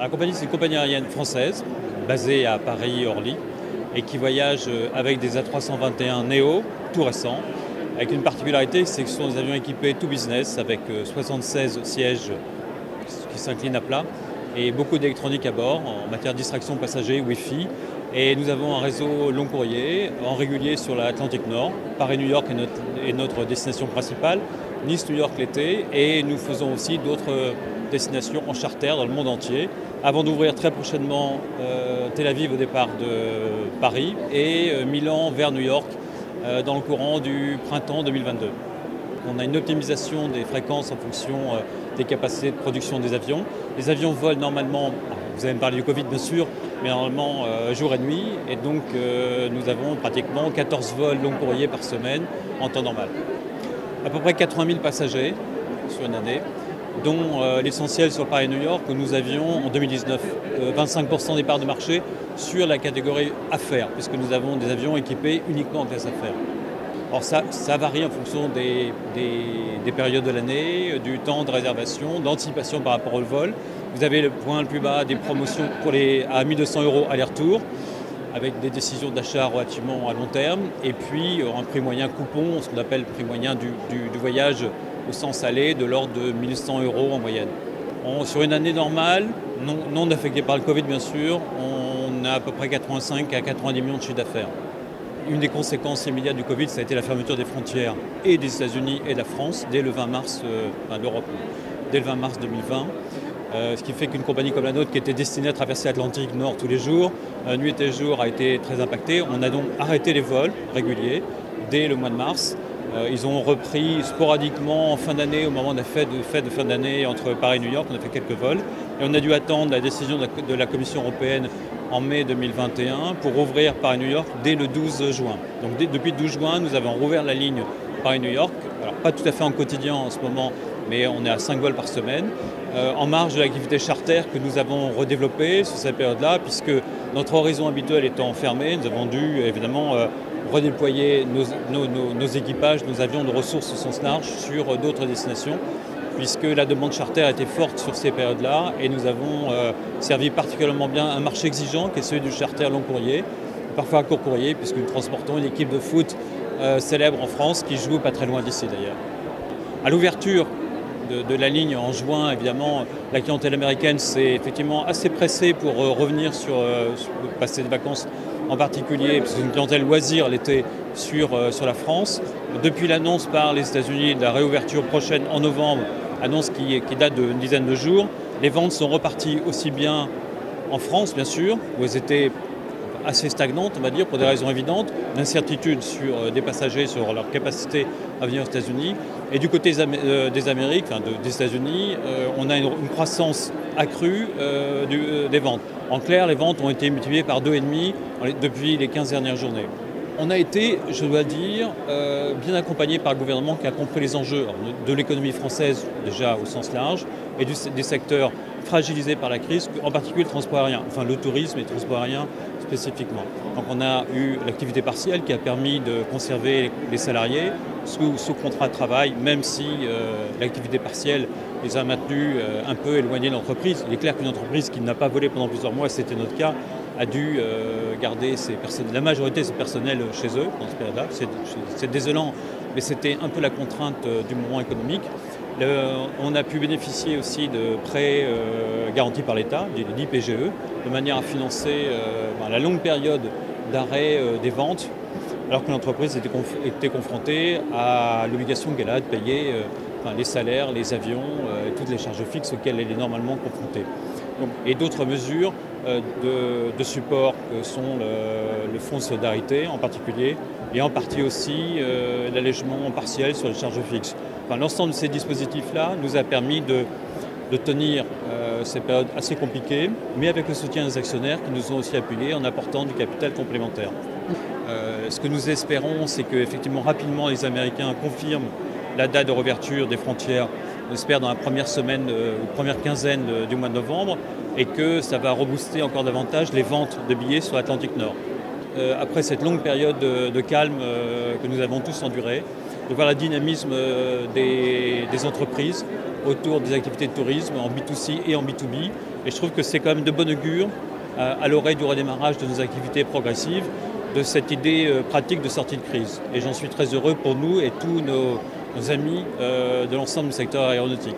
La compagnie, c'est une compagnie aérienne française, basée à Paris-Orly, et qui voyage avec des A321 Neo, tout récents, avec une particularité, c'est que ce sont des avions équipés tout business, avec 76 sièges qui s'inclinent à plat, et beaucoup d'électronique à bord, en matière de distraction passagers, Wi-Fi. Et nous avons un réseau long courrier, en régulier sur l'Atlantique Nord. Paris-New York est notre destination principale, Nice-New York l'été, et nous faisons aussi d'autres destinations en charter dans le monde entier, avant d'ouvrir très prochainement Tel Aviv au départ de Paris et Milan vers New York dans le courant du printemps 2022. On a une optimisation des fréquences en fonction des capacités de production des avions. Les avions volent normalement, vous allez me parler du Covid bien sûr, mais normalement jour et nuit. Et donc nous avons pratiquement 14 vols long courrier par semaine en temps normal. À peu près 80 000 passagers sur une année, dont l'essentiel sur Paris-New York où nous avions en 2019 25% des parts de marché sur la catégorie affaires, puisque nous avons des avions équipés uniquement en classe affaires. Alors ça varie en fonction des périodes de l'année, du temps de réservation, d'anticipation par rapport au vol. Vous avez le point le plus bas des promotions à 1 200 € aller-retour, avec des décisions d'achat relativement à long terme, et puis un prix moyen coupon, ce qu'on appelle prix moyen du voyage au sens aller, de l'ordre de 1 100 € en moyenne. Sur une année normale, non affectée par le Covid bien sûr, on a à peu près 85 à 90 millions de chiffre d'affaires. Une des conséquences immédiates du Covid, ça a été la fermeture des frontières et des États-Unis et de la France dès le 20 mars, l'Europe, dès le 20 mars 2020. Ce qui fait qu'une compagnie comme la nôtre, qui était destinée à traverser l'Atlantique Nord tous les jours, nuit et jour, a été très impactée. On a donc arrêté les vols réguliers dès le mois de mars. Ils ont repris sporadiquement en fin d'année, au moment des fêtes de fin d'année entre Paris et New York. On a fait quelques vols. Et on a dû attendre la décision de la Commission européenne en mai 2021 pour ouvrir Paris-New York dès le 12 juin. Donc depuis le 12 juin, nous avons rouvert la ligne Paris-New York. Alors pas tout à fait en quotidien en ce moment, mais on est à 5 vols par semaine, en marge de l'activité charter que nous avons redéveloppée sur cette période-là, puisque notre horizon habituel étant fermé, nous avons dû évidemment redéployer nos équipages, nos avions de ressources au sens large sur d'autres destinations, puisque la demande charter était forte sur ces périodes-là, et nous avons servi particulièrement bien un marché exigeant qui est celui du charter long courrier, parfois à court courrier, puisque nous transportons une équipe de foot célèbre en France qui joue pas très loin d'ici d'ailleurs. À l'ouverture de la ligne en juin, évidemment, la clientèle américaine s'est effectivement assez pressée pour revenir sur passer des vacances en particulier, parce que c'est une clientèle loisir l'été sur la France. Depuis l'annonce par les États-Unis de la réouverture prochaine en novembre, annonce qui date d'une dizaine de jours, les ventes sont reparties aussi bien en France, bien sûr, où elles étaient assez stagnantes, on va dire, pour des raisons évidentes, d'incertitude sur des passagers, sur leur capacité à venir aux États-Unis. Et du côté des Amériques, des États-Unis, on a une croissance accrue des ventes. En clair, les ventes ont été multipliées par 2,5 depuis les 15 dernières journées. On a été, je dois dire, bien accompagné par le gouvernement qui a compris les enjeux de l'économie française, déjà au sens large, et des secteurs fragilisés par la crise, en particulier le transport aérien, enfin le tourisme et le transport aérien spécifiquement. Donc on a eu l'activité partielle qui a permis de conserver les salariés sous contrat de travail, même si l'activité partielle les a maintenus un peu éloignés de l'entreprise. Il est clair qu'une entreprise qui n'a pas volé pendant plusieurs mois, c'était notre cas, a dû garder la majorité de ses personnels chez eux dans cette période-là. C'est désolant, mais c'était un peu la contrainte du moment économique. On a pu bénéficier aussi de prêts garantis par l'État, des PGE, de manière à financer la longue période d'arrêt des ventes, alors que l'entreprise était confrontée à l'obligation qu'elle a de payer les salaires, les avions, et toutes les charges fixes auxquelles elle est normalement confrontée. Et d'autres mesures de support que sont le fonds de solidarité en particulier, et en partie aussi l'allègement partiel sur les charges fixes. L'ensemble de ces dispositifs-là nous a permis de tenir ces périodes assez compliquées, mais avec le soutien des actionnaires qui nous ont aussi appuyés en apportant du capital complémentaire. Ce que nous espérons, c'est qu'effectivement rapidement les Américains confirment la date de réouverture des frontières, on espère dans la première semaine ou première quinzaine du mois de novembre, et que ça va rebooster encore davantage les ventes de billets sur l'Atlantique Nord. Après cette longue période de calme que nous avons tous endurée, de voir le dynamisme des entreprises autour des activités de tourisme en B2C et en B2B, Et je trouve que c'est quand même de bon augure, à l'oreille du redémarrage de nos activités progressives, de cette idée pratique de sortie de crise. Et j'en suis très heureux pour nous et tous nos amis de l'ensemble du secteur aéronautique.